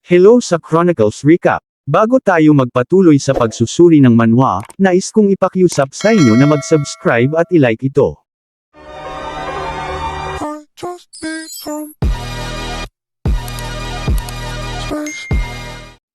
Hello sa Chronicles Recap. Bago tayo magpatuloy sa pagsusuri ng manhwa, nais kong ipakiusap sa inyo na mag-subscribe at i-like ito.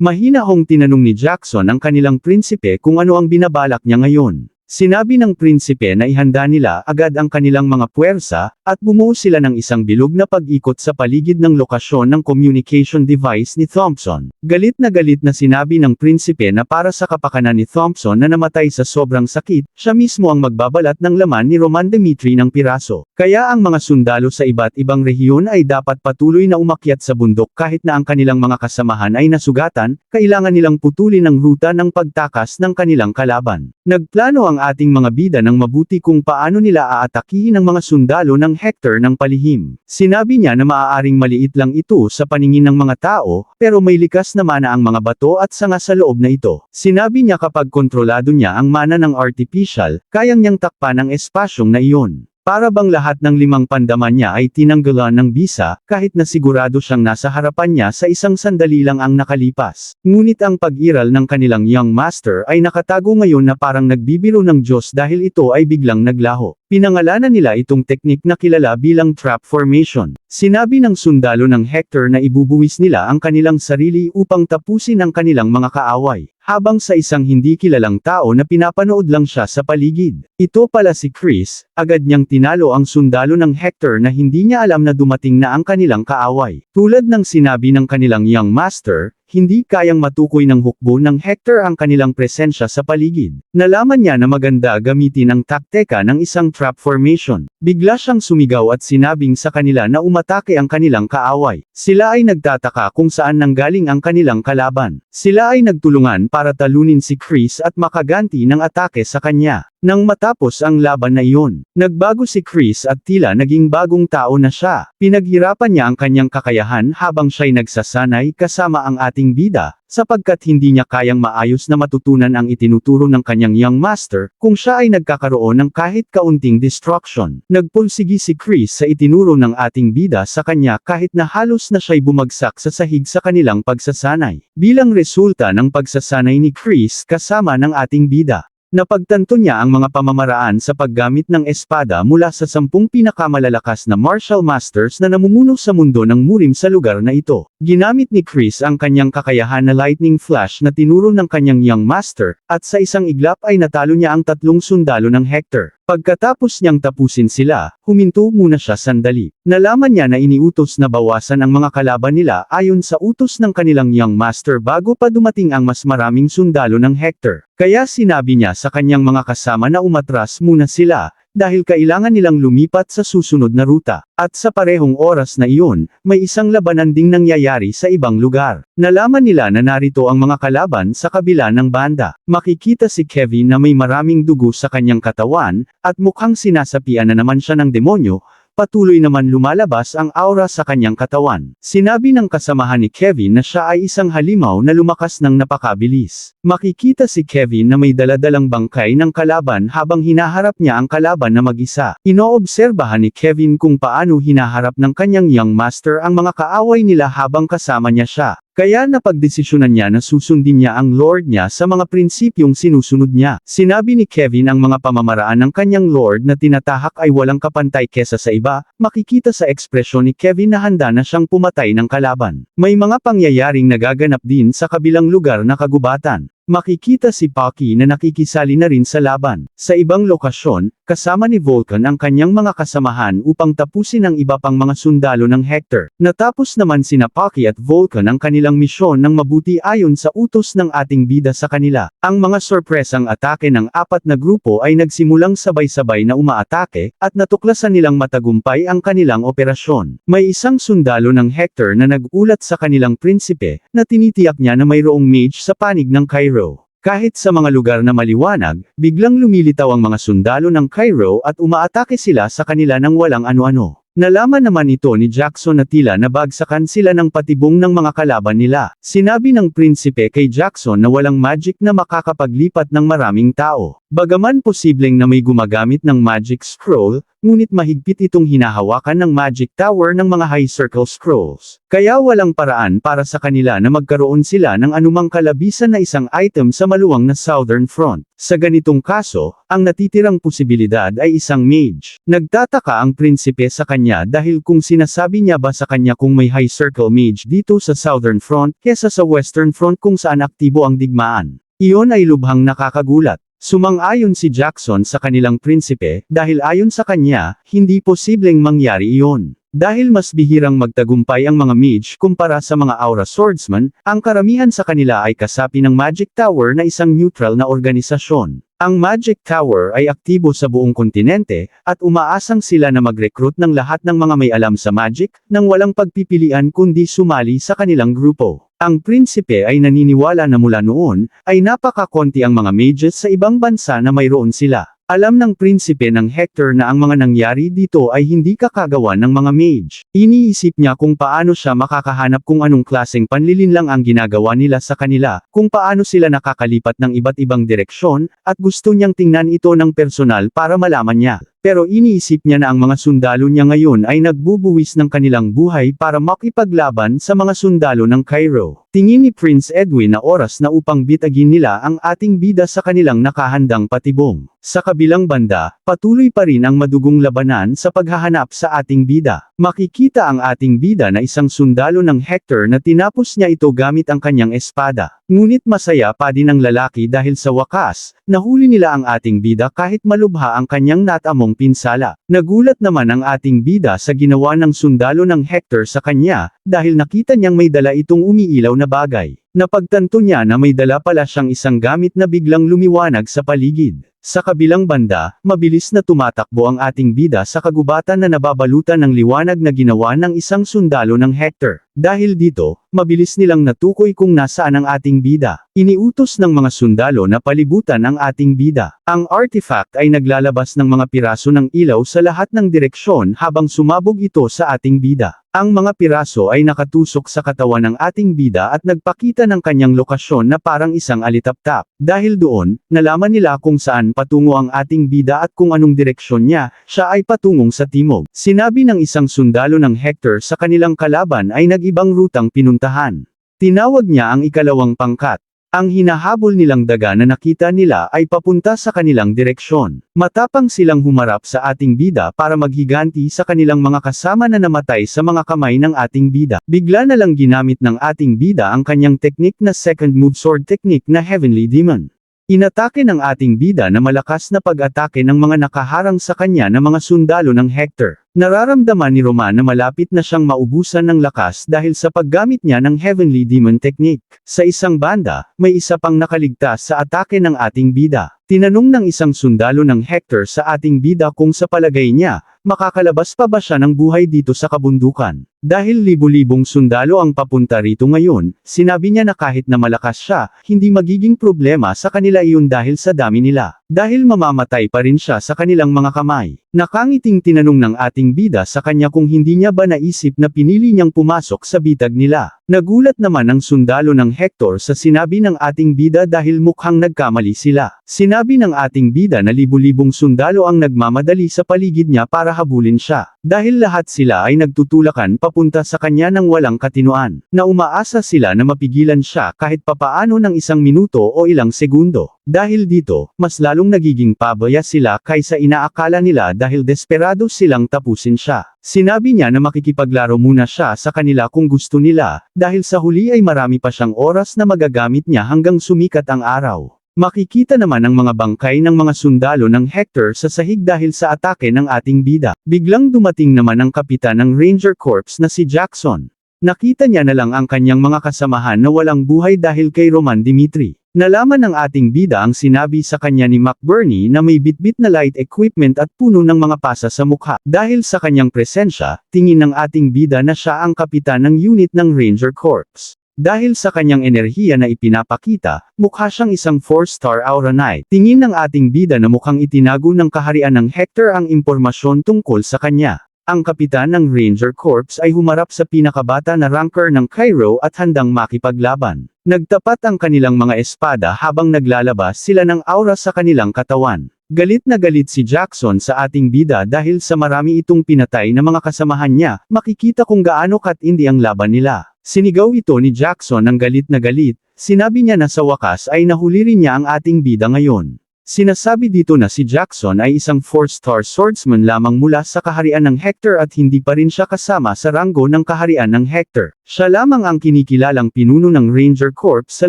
Mahinahong tinanong ni Jackson ang kanilang prinsipe kung ano ang binabalak niya ngayon. Sinabi ng prinsipe na ihanda nila agad ang kanilang mga puwersa, at bumuo sila ng isang bilog na pag-ikot sa paligid ng lokasyon ng communication device ni Thompson. Galit na sinabi ng prinsipe na para sa kapakanan ni Thompson na namatay sa sobrang sakit, siya mismo ang magbabalat ng laman ni Roman Dimitri ng piraso. Kaya ang mga sundalo sa iba't ibang rehiyon ay dapat patuloy na umakyat sa bundok kahit na ang kanilang mga kasamahan ay nasugatan, kailangan nilang putulin ang ruta ng pagtakas ng kanilang kalaban. Nagplano ang ating mga bida ng mabuti kung paano nila aatakihin ang mga sundalo ng Hector ng palihim. Sinabi niya na maaaring maliit lang ito sa paningin ng mga tao, pero may likas na mana ang mga bato at sanga sa loob na ito. Sinabi niya kapag kontrolado niya ang mana ng artificial, kayang niyang takpan ang espasyong na iyon. Para bang lahat ng 5 pandaman niya ay tinanggalan ng bisa, kahit na sigurado siyang nasa harapan niya sa isang sandali lang ang nakalipas. Ngunit ang pag-iral ng kanilang young master ay nakatago ngayon na parang nagbibiro ng Diyos dahil ito ay biglang naglaho. Pinangalanan nila itong teknik na kilala bilang trap formation. Sinabi ng sundalo ng Hector na ibubuwis nila ang kanilang sarili upang tapusin ang kanilang mga kaaway, habang sa isang hindi kilalang tao na pinapanood lang siya sa paligid. Ito pala si Chris. Agad niyang tinalo ang sundalo ng Hector na hindi niya alam na dumating na ang kanilang kaaway. Tulad ng sinabi ng kanilang young master, hindi kayang matukoy ng hukbo ng Hector ang kanilang presensya sa paligid. Nalaman niya na maganda gamitin ang taktika ng isang trap formation. Bigla siyang sumigaw at sinabing sa kanila na umatake ang kanilang kaaway. Sila ay nagtataka kung saan nanggaling ang kanilang kalaban. Sila ay nagtulungan para talunin si Chris at makaganti ng atake sa kanya. Nang matapos ang laban na iyon, nagbago si Chris at tila naging bagong tao na siya. Pinaghirapan niya ang kanyang kakayahan habang siya'y nagsasanay kasama ang ating bida, sapagkat hindi niya kayang maayos na matutunan ang itinuturo ng kanyang young master, kung siya ay nagkakaroon ng kahit kaunting destruction. Nagpulsigi si Chris sa itinuro ng ating bida sa kanya kahit na halos na siya'y bumagsak sa sahig sa kanilang pagsasanay. Bilang resulta ng pagsasanay ni Chris kasama ng ating bida, napagtanto niya ang mga pamamaraan sa paggamit ng espada mula sa 10 pinakamalalakas na martial masters na namumuno sa mundo ng Murim sa lugar na ito. Ginamit ni Chris ang kanyang kakayahan na lightning flash na tinuro ng kanyang young master, at sa isang iglap ay natalo niya ang 3 sundalo ng Hector. Pagkatapos niyang tapusin sila, huminto muna siya sandali. Nalaman niya na iniutos na bawasan ang mga kalaban nila ayon sa utos ng kanilang young master bago pa dumating ang mas maraming sundalo ng Hector. Kaya sinabi niya sa kanyang mga kasama na umatras muna sila, dahil kailangan nilang lumipat sa susunod na ruta. At sa parehong oras na iyon, may isang labanan ding nangyayari sa ibang lugar. Nalaman nila na narito ang mga kalaban sa kabila ng banda. Makikita si Kevin na may maraming dugo sa kanyang katawan, at mukhang sinasapian na naman siya ng demonyo. Patuloy naman lumalabas ang aura sa kanyang katawan. Sinabi ng kasamahan ni Kevin na siya ay isang halimaw na lumakas ng napakabilis. Makikita si Kevin na may daladalang bangkay ng kalaban habang hinaharap niya ang kalaban na mag-isa. Inoobserbahan ni Kevin kung paano hinaharap ng kanyang young master ang mga kaaway nila habang kasama niya siya. Kaya napagdesisyonan niya na susundin niya ang Lord niya sa mga prinsipyong sinusunod niya. Sinabi ni Kevin ang mga pamamaraan ng kanyang Lord na tinatahak ay walang kapantay kesa sa iba. Makikita sa ekspresyon ni Kevin na handa na siyang pumatay ng kalaban. May mga pangyayaring nagaganap din sa kabilang lugar na kagubatan. Makikita si Pocky na nakikisali na rin sa laban. Sa ibang lokasyon, kasama ni Vulcan ang kanyang mga kasamahan upang tapusin ang iba pang mga sundalo ng Hector. Natapos naman sina Pocky at Vulcan ang kanilang misyon ng mabuti ayon sa utos ng ating bida sa kanila. Ang mga sorpresang atake ng 4 na grupo ay nagsimulang sabay-sabay na umaatake, at natuklasan nilang matagumpay ang kanilang operasyon. May isang sundalo ng Hector na nag-ulat sa kanilang prinsipe, na tinitiyak niya na mayroong mage sa panig ng Cairo. Kahit sa mga lugar na maliwanag, biglang lumilitaw ang mga sundalo ng Cairo at umaatake sila sa kanila ng walang ano-ano. Nalaman naman ito ni Jackson na tila nabagsakan sila ng patibong ng mga kalaban nila. Sinabi ng prinsipe kay Jackson na walang magic na makakapaglipat ng maraming tao. Bagaman posibleng na may gumagamit ng magic scroll, ngunit mahigpit itong hinahawakan ng Magic Tower ng mga High Circle Scrolls. Kaya walang paraan para sa kanila na magkaroon sila ng anumang kalabisan na isang item sa maluwang na Southern Front. Sa ganitong kaso, ang natitirang posibilidad ay isang mage. Nagtataka ang prinsipe sa kanya dahil kung sinasabi niya ba sa kanya kung may High Circle Mage dito sa Southern Front kesa sa Western Front kung saan aktibo ang digmaan. Iyon ay lubhang nakakagulat. Sumang-ayon si Jackson sa kanilang prinsipe, dahil ayon sa kanya, hindi posibleng mangyari iyon. Dahil mas bihirang magtagumpay ang mga mage kumpara sa mga aura swordsman, ang karamihan sa kanila ay kasapi ng Magic Tower na isang neutral na organisasyon. Ang Magic Tower ay aktibo sa buong kontinente, at umaasang sila na mag-recruit ng lahat ng mga may alam sa magic, nang walang pagpipilian kundi sumali sa kanilang grupo. Ang prinsipe ay naniniwala na mula noon, ay napakakonti ang mga mages sa ibang bansa na mayroon sila. Alam ng prinsipe ng Hector na ang mga nangyari dito ay hindi kakagawa ng mga mage. Iniisip niya kung paano siya makakahanap kung anong klaseng panlilinlang ang ginagawa nila sa kanila, kung paano sila nakakalipat ng iba't ibang direksyon, at gusto niyang tingnan ito ng personal para malaman niya. Pero iniisip niya na ang mga sundalo niya ngayon ay nagbubuwis ng kanilang buhay para makipaglaban sa mga sundalo ng Cairo. Tingin ni Prince Edwin na oras na upang bitagin nila ang ating bida sa kanilang nakahandang patibong. Sa kabilang banda, patuloy pa rin ang madugong labanan sa paghahanap sa ating bida. Makikita ang ating bida na isang sundalo ng Hector na tinapos niya ito gamit ang kanyang espada. Ngunit masaya pa din ang lalaki dahil sa wakas, nahuli nila ang ating bida kahit malubha ang kanyang natamong pinsala. Nagulat naman ang ating bida sa ginawa ng sundalo ng Hector sa kanya, dahil nakita niyang may dala itong umiilaw na bagay. Napagtanto niya na may dala pala siyang isang gamit na biglang lumiwanag sa paligid. Sa kabilang banda, mabilis na tumatakbo ang ating bida sa kagubatan na nababalutan ng liwanag na ginawa ng isang sundalo ng Hector. Dahil dito, mabilis nilang natukoy kung nasaan ang ating bida. Iniutos ng mga sundalo na palibutan ang ating bida. Ang artifact ay naglalabas ng mga piraso ng ilaw sa lahat ng direksyon habang sumabog ito sa ating bida. Ang mga piraso ay nakatusok sa katawan ng ating bida at nagpakita ng kanyang lokasyon na parang isang alitaptap. Dahil doon, nalaman nila kung saan patungo ang ating bida at kung anong direksyon niya, siya ay patungong sa timog. Sinabi ng isang sundalo ng Hector sa kanilang kalaban ay nag-ibang rutang pinuntahan. Tinawag niya ang ikalawang pangkat. Ang hinahabol nilang daga na nakita nila ay papunta sa kanilang direksyon. Matapang silang humarap sa ating bida para maghiganti sa kanilang mga kasama na namatay sa mga kamay ng ating bida. Bigla na lang ginamit ng ating bida ang kanyang teknik na second move sword technique na Heavenly Demon. Inatake ng ating bida na malakas na pag-atake ng mga nakaharang sa kanya na mga sundalo ng Hector. Nararamdaman ni Roman na malapit na siyang maubusan ng lakas dahil sa paggamit niya ng Heavenly Demon Technique. Sa isang banda, may isa pang nakaligtas sa atake ng ating bida. Tinanong ng isang sundalo ng Hector sa ating bida kung sa palagay niya, makakalabas pa ba siya ng buhay dito sa kabundukan. Dahil libu-libong sundalo ang papunta rito ngayon, sinabi niya na kahit na malakas siya, hindi magiging problema sa kanila iyon dahil sa dami nila. Dahil mamamatay pa rin siya sa kanilang mga kamay. Nakangiting tinanong ng ating bida sa kanya kung hindi niya ba naisip na pinili niyang pumasok sa bitag nila. Nagulat naman ang sundalo ng Hector sa sinabi ng ating bida dahil mukhang nagkamali sila. Sinabi ng ating bida na libu-libong sundalo ang nagmamadali sa paligid niya para habulin siya. Dahil lahat sila ay nagtutulakan papunta sa kanya ng walang katinoan, na umaasa sila na mapigilan siya kahit papaano ng isang minuto o ilang segundo. Dahil dito, mas lalong nagiging pabaya sila kaysa inaakala nila dahil desperado silang tapusin siya. Sinabi niya na makikipaglaro muna siya sa kanila kung gusto nila, dahil sa huli ay marami pa siyang oras na magagamit niya hanggang sumikat ang araw. Makikita naman ang mga bangkay ng mga sundalo ng Hector sa sahig dahil sa atake ng ating bida. Biglang dumating naman ang kapitan ng Ranger Corps na si Jackson. Nakita niya na lang ang kanyang mga kasamahan na walang buhay dahil kay Roman Dimitri. Nalaman ng ating bida ang sinabi sa kanya ni McBurney na may bitbit na light equipment at puno ng mga pasa sa mukha. Dahil sa kanyang presensya, tingin ng ating bida na siya ang kapitan ng unit ng Ranger Corps. Dahil sa kanyang enerhiya na ipinapakita, mukha siyang isang 4-star Aura Knight. Tingin ng ating bida na mukhang itinago ng kaharian ng Hector ang impormasyon tungkol sa kanya. Ang kapitan ng Ranger Corps ay humarap sa pinakabata na ranker ng Cairo at handang makipaglaban. Nagtapat ang kanilang mga espada habang naglalabas sila ng aura sa kanilang katawan. Galit na galit si Jackson sa ating bida dahil sa marami itong pinatay na mga kasamahan niya, makikita kung gaano katindi ang laban nila. Sinigaw ito ni Jackson ng galit na galit, sinabi niya na sa wakas ay nahuli rin niya ang ating bida ngayon. Sinasabi dito na si Jackson ay isang 4-star swordsman lamang mula sa kaharian ng Hector at hindi pa rin siya kasama sa ranggo ng kaharian ng Hector. Siya lamang ang kinikilalang pinuno ng Ranger Corps sa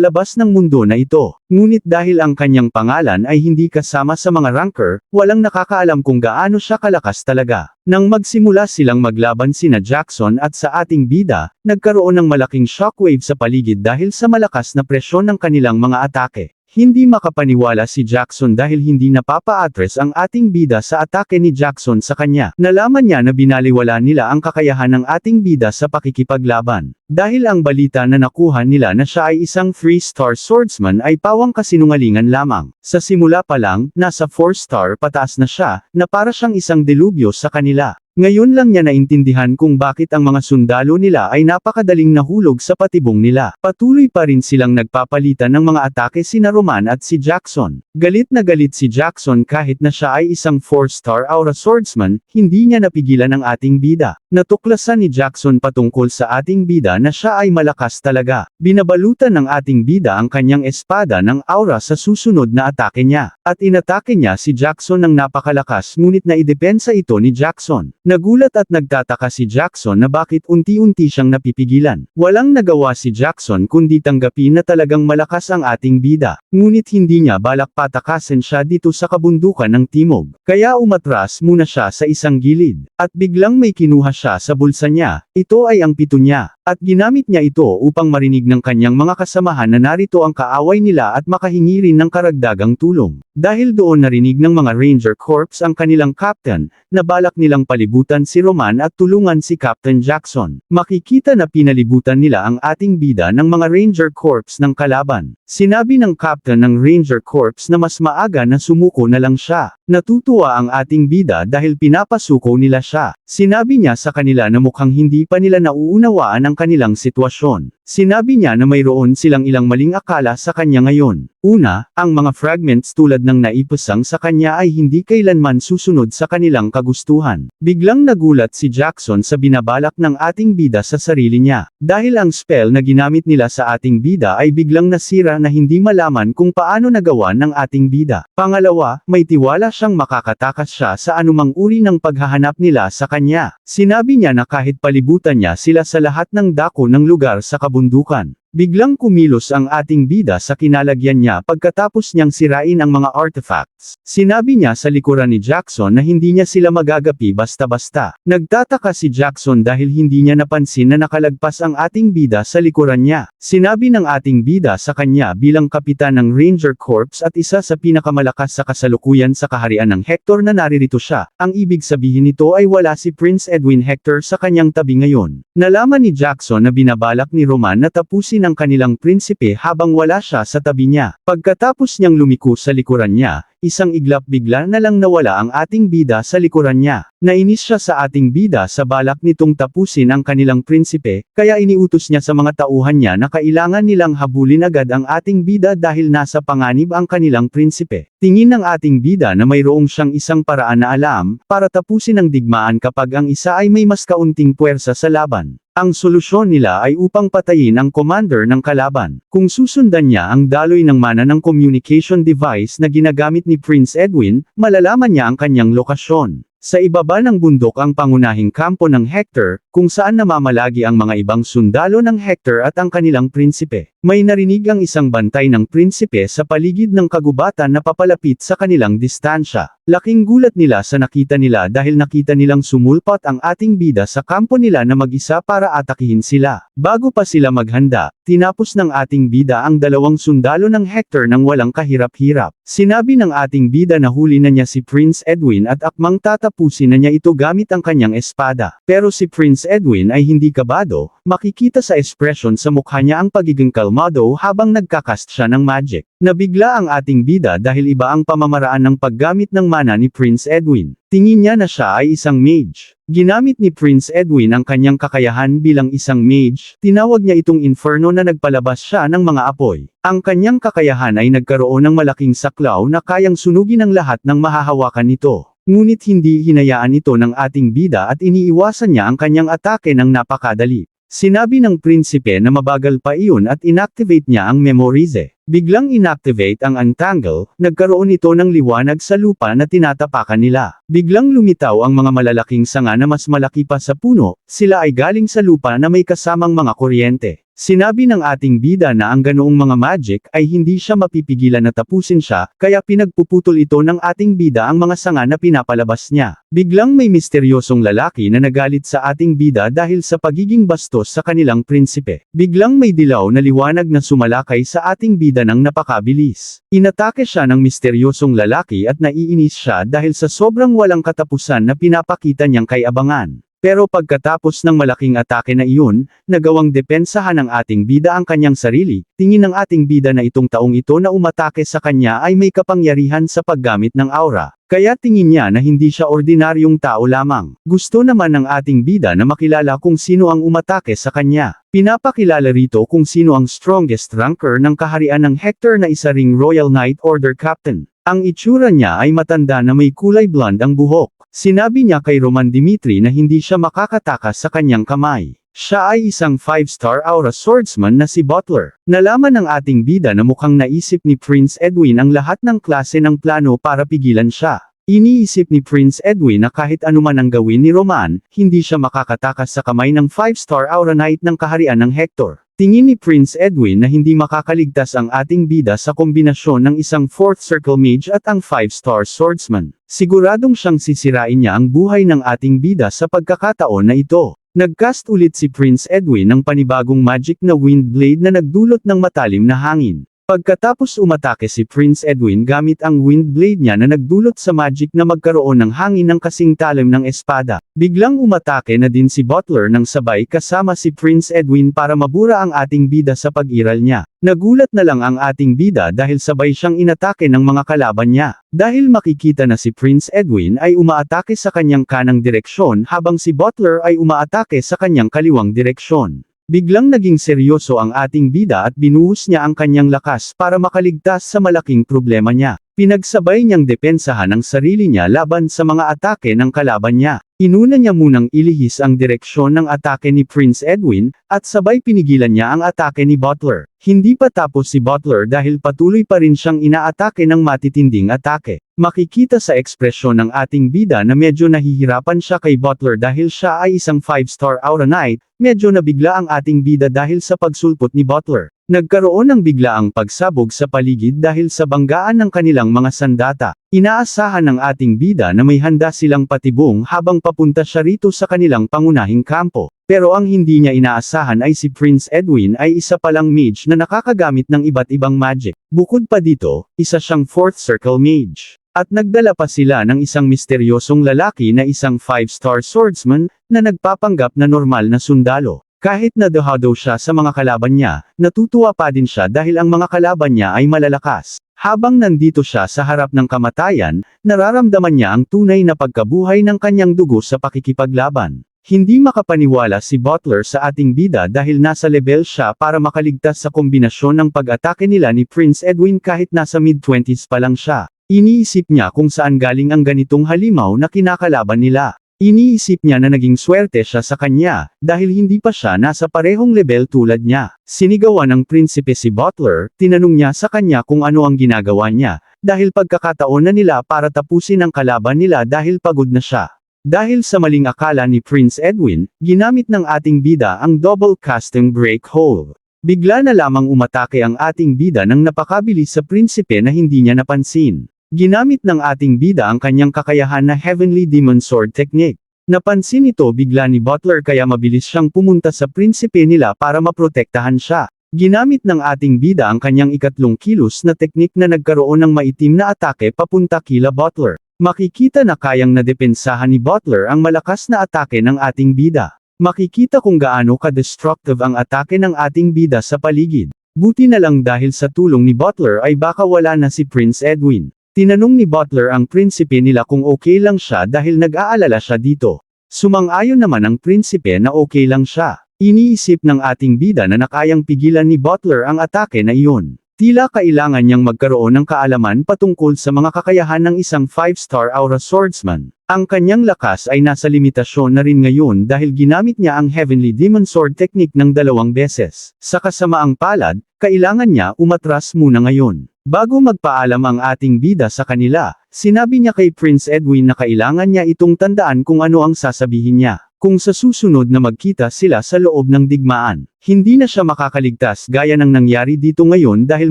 labas ng mundo na ito. Ngunit dahil ang kanyang pangalan ay hindi kasama sa mga ranker, walang nakakaalam kung gaano siya kalakas talaga. Nang magsimula silang maglaban sina Jackson at sa ating bida, nagkaroon ng malaking shockwave sa paligid dahil sa malakas na presyon ng kanilang mga atake. Hindi makapaniwala si Jackson dahil hindi napapa-address ang ating bida sa atake ni Jackson sa kanya. Nalaman niya na binaliwala nila ang kakayahan ng ating bida sa pakikipaglaban. Dahil ang balita na nakuha nila na siya ay isang 3-star swordsman ay pawang kasinungalingan lamang. Sa simula pa lang, nasa 4-star pataas na siya, na para siyang isang delubyo sa kanila. Ngayon lang niya naintindihan kung bakit ang mga sundalo nila ay napakadaling nahulog sa patibong nila. Patuloy pa rin silang nagpapalitan ng mga atake sina Roman at si Jackson. Galit na galit si Jackson kahit na siya ay isang 4-star aura swordsman, hindi niya napigilan ang ating bida. Natuklasan ni Jackson patungkol sa ating bida na siya ay malakas talaga. Binabalutan ng ating bida ang kanyang espada ng aura sa susunod na atake niya. At inatake niya si Jackson ng napakalakas ngunit naidepensa ito ni Jackson. Nagulat at nagtataka si Jackson na bakit unti-unti siyang napipigilan. Walang nagawa si Jackson kundi tanggapin na talagang malakas ang ating bida. Ngunit hindi niya balak patakasin siya dito sa kabundukan ng timog. Kaya umatras muna siya sa isang gilid. At biglang may kinuha siya sa bulsa niya. Ito ay ang pito niya. At ginamit niya ito upang marinig ng kanyang mga kasamahan na narito ang kaaway nila at makahingi rin ng karagdagang tulong. Dahil doon narinig ng mga Ranger Corps ang kanilang captain, na balak nilang palibutan si Roman at tulungan si Captain Jackson. Makikita na pinalibutan nila ang ating bida ng mga Ranger Corps ng kalaban. Sinabi ng captain ng Ranger Corps na mas maaga na sumuko na lang siya. Natutuwa ang ating bida dahil pinapasuko nila siya. Sinabi niya sa kanila na mukhang hindi pa nila nauunawaan ang kanilang sitwasyon. Sinabi niya na mayroon silang ilang maling akala sa kanya ngayon. Una, ang mga fragments tulad ng naipasang sa kanya ay hindi kailanman susunod sa kanilang kagustuhan. Biglang nagulat si Jackson sa binabalak ng ating bida sa sarili niya. Dahil ang spell na ginamit nila sa ating bida ay biglang nasira na hindi malaman kung paano nagawa ng ating bida. Pangalawa, may tiwala siyang makakatakas siya sa anumang uri ng paghahanap nila sa kanya. Sinabi niya na kahit palibutan niya sila sa lahat ng dako ng lugar sa kabundukan. Biglang kumilos ang ating bida sa kinalagyan niya pagkatapos niyang sirain ang mga artifacts. Sinabi niya sa likuran ni Jackson na hindi niya sila magagapi basta-basta. Nagtataka si Jackson dahil hindi niya napansin na nakalagpas ang ating bida sa likuran niya. Sinabi ng ating bida sa kanya bilang kapitan ng Ranger Corps at isa sa pinakamalakas sa kasalukuyan sa kaharian ng Hector na naririto siya. Ang ibig sabihin nito ay wala si Prince Edwin Hector sa kanyang tabi ngayon. Nalaman ni Jackson na binabalak ni Roman na tapusin ang kanilang prinsipe habang wala siya sa tabi niya. Pagkatapos niyang lumiko sa likuran niya, isang iglap bigla na lang nawala ang ating bida sa likuran niya. Nainis siya sa ating bida sa balak nitong tapusin ang kanilang prinsipe, kaya iniutos niya sa mga tauhan niya na kailangan nilang habulin agad ang ating bida dahil nasa panganib ang kanilang prinsipe. Tingin ng ating bida na mayroong siyang isang paraan na alam, para tapusin ang digmaan kapag ang isa ay may mas kaunting puwersa sa laban. Ang solusyon nila ay upang patayin ang commander ng kalaban. Kung susundan niya ang daloy ng mana ng communication device na ginagamit ni Prince Edwin, malalaman niya ang kanyang lokasyon. Sa ibaba ng bundok ang pangunahing kampo ng Hector, kung saan namamalagi ang mga ibang sundalo ng Hector at ang kanilang prinsipe. May narinig ang isang bantay ng prinsipe sa paligid ng kagubatan na papalapit sa kanilang distansya. Laking gulat nila sa nakita nila dahil nakita nilang sumulpat ang ating bida sa kampo nila na mag-isa para atakihin sila. Bago pa sila maghanda, tinapos ng ating bida ang dalawang sundalo ng Hector nang walang kahirap-hirap. Sinabi ng ating bida na huli na niya si Prince Edwin at akmang tatapusin na niya ito gamit ang kanyang espada. Pero si Prince Edwin ay hindi kabado, makikita sa ekspresyon sa mukha niya ang pagiging kalmado habang nagkakast siya ng magic. Nabigla ang ating bida dahil iba ang pamamaraan ng paggamit ng mana ni Prince Edwin. Tingin niya na siya ay isang mage. Ginamit ni Prince Edwin ang kanyang kakayahan bilang isang mage, tinawag niya itong inferno na nagpalabas siya ng mga apoy. Ang kanyang kakayahan ay nagkaroon ng malaking saklaw na kayang sunugin ang lahat ng mahahawakan nito. Ngunit hindi hinayaan ito ng ating bida at iniiwasan niya ang kanyang atake ng napakadali. Sinabi ng prinsipe na mabagal pa iyon at inactivate niya ang memorize. Biglang inactivate ang untangle, nagkaroon ito ng liwanag sa lupa na tinatapakan nila. Biglang lumitaw ang mga malalaking sanga na mas malaki pa sa puno, sila ay galing sa lupa na may kasamang mga kuryente. Sinabi ng ating bida na ang ganoong mga magic ay hindi siya mapipigilan na tapusin siya, kaya pinagpuputol ito ng ating bida ang mga sanga na pinapalabas niya. Biglang may misteryosong lalaki na nagalit sa ating bida dahil sa pagiging bastos sa kanilang prinsipe. Biglang may dilaw na liwanag na sumalakay sa ating bida ng napakabilis. Inatake siya ng misteryosong lalaki at naiinis siya dahil sa sobrang walang katapusan na pinapakita niyang kay-abangan. Pero pagkatapos ng malaking atake na iyon, nagawang depensahan ng ating bida ang kanyang sarili. Tingin ng ating bida na itong taong ito na umatake sa kanya ay may kapangyarihan sa paggamit ng aura. Kaya tingin niya na hindi siya ordinaryong tao lamang. Gusto naman ng ating bida na makilala kung sino ang umatake sa kanya. Pinapakilala rito kung sino ang strongest ranker ng kaharian ng Hector na isa ring Royal Knight Order Captain. Ang itsura niya ay matanda na may kulay blonde ang buhok. Sinabi niya kay Roman Dimitri na hindi siya makakatakas sa kanyang kamay. Siya ay isang 5-star aura swordsman na si Butler. Nalaman ng ating bida na mukhang naisip ni Prince Edwin ang lahat ng klase ng plano para pigilan siya. Iniisip ni Prince Edwin na kahit anuman ang gawin ni Roman, hindi siya makakatakas sa kamay ng 5-star aura knight ng kaharian ng Hector. Tingin ni Prince Edwin na hindi makakaligtas ang ating bida sa kombinasyon ng isang 4th circle mage at ang 5-star swordsman. Siguradong siyang sisirain niya ang buhay ng ating bida sa pagkakataon na ito. Nagcast ulit si Prince Edwin ng panibagong magic na wind blade na nagdulot ng matalim na hangin. Pagkatapos umatake si Prince Edwin gamit ang wind blade niya na nagdulot sa magic na magkaroon ng hangin ng kasing talim ng espada. Biglang umatake na din si Butler ng sabay kasama si Prince Edwin para mabura ang ating bida sa pag-iral niya. Nagulat na lang ang ating bida dahil sabay siyang inatake ng mga kalaban niya. Dahil makikita na si Prince Edwin ay umaatake sa kanyang kanang direksyon habang si Butler ay umaatake sa kanyang kaliwang direksyon. Biglang naging seryoso ang ating bida at binuhos niya ang kanyang lakas para makaligtas sa malaking problema niya. Pinagsabay niyang depensahan ang sarili niya laban sa mga atake ng kalaban niya. Inuna niya munang ilihis ang direksyon ng atake ni Prince Edwin, at sabay pinigilan niya ang atake ni Butler. Hindi pa tapos si Butler dahil patuloy pa rin siyang inaatake ng matitinding atake. Makikita sa ekspresyon ng ating bida na medyo nahihirapan siya kay Butler dahil siya ay isang 5-star aura knight, medyo nabigla ang ating bida dahil sa pagsulpot ni Butler. Nagkaroon ng biglaang pagsabog sa paligid dahil sa banggaan ng kanilang mga sandata. Inaasahan ng ating bida na may handa silang patibong habang papunta siya rito sa kanilang pangunahing kampo. Pero ang hindi niya inaasahan ay si Prince Edwin ay isa palang mage na nakakagamit ng iba't ibang magic. Bukod pa dito, isa siyang 4th circle mage. At nagdala pa sila ng isang misteryosong lalaki na isang 5-star swordsman, na nagpapanggap na normal na sundalo. Kahit nadahado siya sa mga kalaban niya, natutuwa pa din siya dahil ang mga kalaban niya ay malalakas. Habang nandito siya sa harap ng kamatayan, nararamdaman niya ang tunay na pagkabuhay ng kanyang dugo sa pakikipaglaban. Hindi makapaniwala si Butler sa ating bida dahil nasa level siya para makaligtas sa kombinasyon ng pag-atake nila ni Prince Edwin kahit nasa mid-20s pa lang siya. Iniisip niya kung saan galing ang ganitong halimaw na kinakalaban nila. Iniisip niya na naging swerte siya sa kanya, dahil hindi pa siya nasa parehong level tulad niya. Sinigawan ng prinsipe si Butler, tinanong niya sa kanya kung ano ang ginagawa niya, dahil pagkakataon na nila para tapusin ang kalaban nila dahil pagod na siya. Dahil sa maling akala ni Prince Edwin, ginamit ng ating bida ang double casting break hole. Bigla na lamang umatake ang ating bida ng napakabilis sa prinsipe na hindi niya napansin. Ginamit ng ating bida ang kanyang kakayahan na Heavenly Demon Sword Technique. Napansin ito bigla ni Butler kaya mabilis siyang pumunta sa prinsipe nila para maprotektahan siya. Ginamit ng ating bida ang kanyang ikatlong kilos na teknik na nagkaroon ng maitim na atake papunta kila Butler. Makikita na kayang nadepensahan ni Butler ang malakas na atake ng ating bida. Makikita kung gaano ka-destructive ang atake ng ating bida sa paligid. Buti na lang dahil sa tulong ni Butler ay baka wala na si Prince Edwin. Tinanong ni Butler ang prinsipe nila kung okay lang siya dahil nag-aalala siya dito. Sumang-ayon naman ang prinsipe na okay lang siya. Iniisip ng ating bida na nakayang pigilan ni Butler ang atake na iyon. Tila kailangan niyang magkaroon ng kaalaman patungkol sa mga kakayahan ng isang 5-star aura swordsman. Ang kanyang lakas ay nasa limitasyon na rin ngayon dahil ginamit niya ang Heavenly Demon Sword technique ng 2 beses. Sa kasamaang palad, kailangan niya umatras muna ngayon. Bago magpaalam ang ating bida sa kanila, sinabi niya kay Prince Edwin na kailangan niya itong tandaan kung ano ang sasabihin niya. Kung sa susunod na magkita sila sa loob ng digmaan, hindi na siya makakaligtas gaya ng nangyari dito ngayon dahil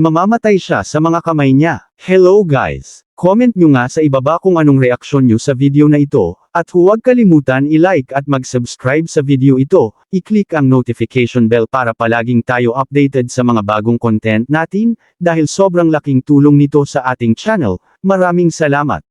mamamatay siya sa mga kamay niya. Hello guys! Comment nyo nga sa ibaba kung anong reaksyon nyo sa video na ito, at huwag kalimutan i-like at mag-subscribe sa video ito, i-click ang notification bell para palaging tayo updated sa mga bagong content natin, dahil sobrang laking tulong nito sa ating channel. Maraming salamat!